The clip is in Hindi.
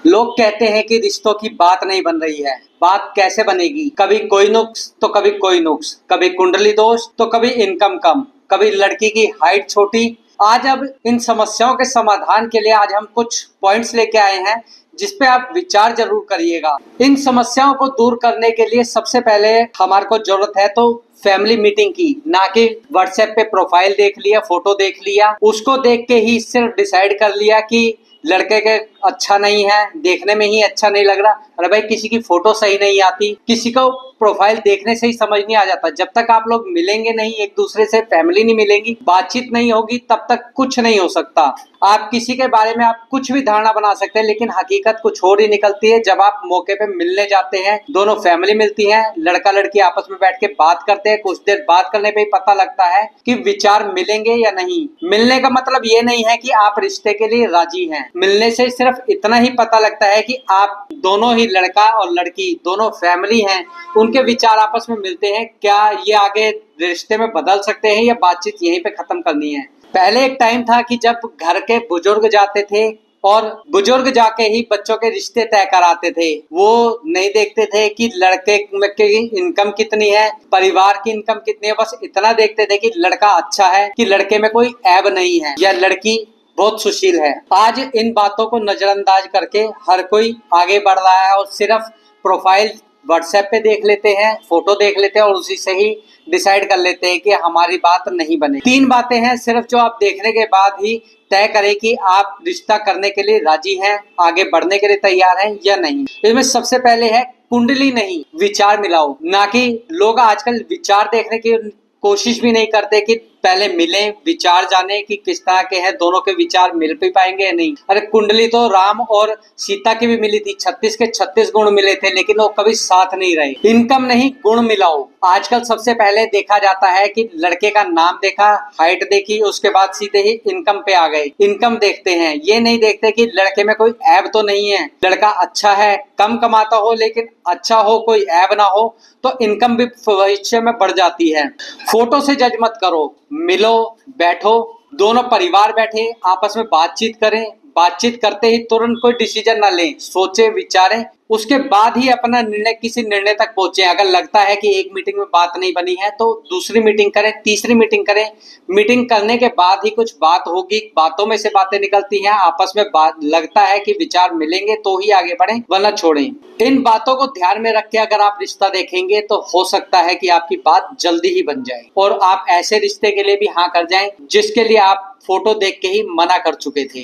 लोग कहते हैं कि रिश्तों की बात नहीं बन रही है। बात कैसे बनेगी? कभी कोई नुक्स तो कभी कोई नुक्स, कभी कुंडली दोष तो कभी इनकम कम, कभी लड़की की हाइट छोटी। आज अब इन समस्याओं के समाधान के लिए आज हम कुछ पॉइंट्स लेके आए हैं जिस पे आप विचार जरूर करिएगा। इन समस्याओं को दूर करने के लिए सबसे पहले हमारे को जरूरत है तो फैमिली मीटिंग की, ना कि व्हाट्सएप पे प्रोफाइल देख लिया, फोटो देख लिया, उसको देख के ही सिर्फ डिसाइड कर लिया कि लड़के के अच्छा नहीं है, देखने में ही अच्छा नहीं लग रहा। अरे भाई, किसी की फोटो सही नहीं आती, किसी को प्रोफाइल देखने से ही समझ नहीं आ जाता। जब तक आप लोग मिलेंगे नहीं, एक दूसरे से फैमिली नहीं मिलेंगी, बातचीत नहीं होगी, तब तक कुछ नहीं हो सकता। आप किसी के बारे में आप कुछ भी धारणा बना सकते हैं, लेकिन हकीकत कुछ और ही निकलती है जब आप मौके पे मिलने जाते हैं, दोनों फैमिली मिलती है, लड़का लड़की आपस में बैठ के बात करते हैं। कुछ देर बात करने पे ही पता लगता है कि विचार मिलेंगे या नहीं। मिलने का मतलब ये नहीं है कि आप रिश्ते के लिए राजी हैं। मिलने से सिर्फ इतना ही पता लगता है कि आप दोनों ही, लड़का और लड़की दोनों फैमिली हैं, उनके विचार आपस में मिलते हैं। क्या ये आगे रिश्ते में बदल सकते हैं या बातचीत यहीं पे खत्म करनी है? पहले एक टाइम था कि जब घर के बुजुर्ग जाते थे और बुजुर्ग जाके ही बच्चों के रिश्ते तय कराते थे। वो नहीं देखते थे कि लड़के की इनकम कितनी है, परिवार की इनकम कितनी है, बस इतना देखते थे कि लड़का अच्छा है, कि लड़के में कोई ऐब नहीं है, या लड़की बहुत सुशील है। आज इन बातों को नजरअंदाज करके हर कोई आगे बढ़ रहा है और सिर्फ प्रोफाइल व्हाट्सएप पे देख लेते हैं, फोटो देख लेते हैं और उसी से ही डिसाइड कर लेते हैं कि हमारी बात नहीं बने। 3 बातें हैं सिर्फ जो आप देखने के बाद ही तय करें कि आप रिश्ता करने के लिए राजी हैं, आगे बढ़ने के लिए तैयार हैं या नहीं। इसमें सबसे पहले है कुंडली नहीं, विचार मिलाओ। ना कि लोग आजकल विचार देखने की कोशिश भी नहीं करते कि पहले मिले, विचार जाने कि किस तरह के हैं, दोनों के विचार मिल भी पाएंगे या नहीं। अरे कुंडली तो राम और सीता की भी मिली थी, 36 के 36 गुण मिले थे, लेकिन वो कभी साथ नहीं रहे। इनकम नहीं, गुण मिलाओ। आजकल सबसे पहले देखा जाता है कि लड़के का नाम देखा, हाइट देखी, उसके बाद सीधे ही इनकम पे आ गए। इनकम देखते हैं, ये नहीं देखते कि लड़के में कोई ऐब तो नहीं है, लड़का अच्छा है, कम कमाता हो लेकिन अच्छा हो, कोई ऐब ना हो, तो इनकम भी भविष्य में बढ़ जाती है। फोटो से जज मत करो, मिलो, बैठो, दोनों परिवार बैठे आपस में बातचीत करें। बातचीत करते ही तुरंत कोई डिसीजन ना लें, सोचे विचारें, उसके बाद ही अपना निर्णय, किसी निर्णय तक पहुंचे। अगर लगता है कि एक मीटिंग में बात नहीं बनी है तो दूसरी मीटिंग करें, तीसरी मीटिंग करें। मीटिंग करने के बाद ही कुछ बात होगी, बातों में से बातें निकलती हैं, आपस में बात लगता है कि विचार मिलेंगे तो ही आगे बढ़ें, वरना छोड़ें। इन बातों को ध्यान में रख के अगर आप रिश्ता देखेंगे तो हो सकता है कि आपकी बात जल्दी ही बन जाए और आप ऐसे रिश्ते के लिए भी हाँ कर जाएं जिसके लिए आप फोटो देख के ही मना कर चुके थे।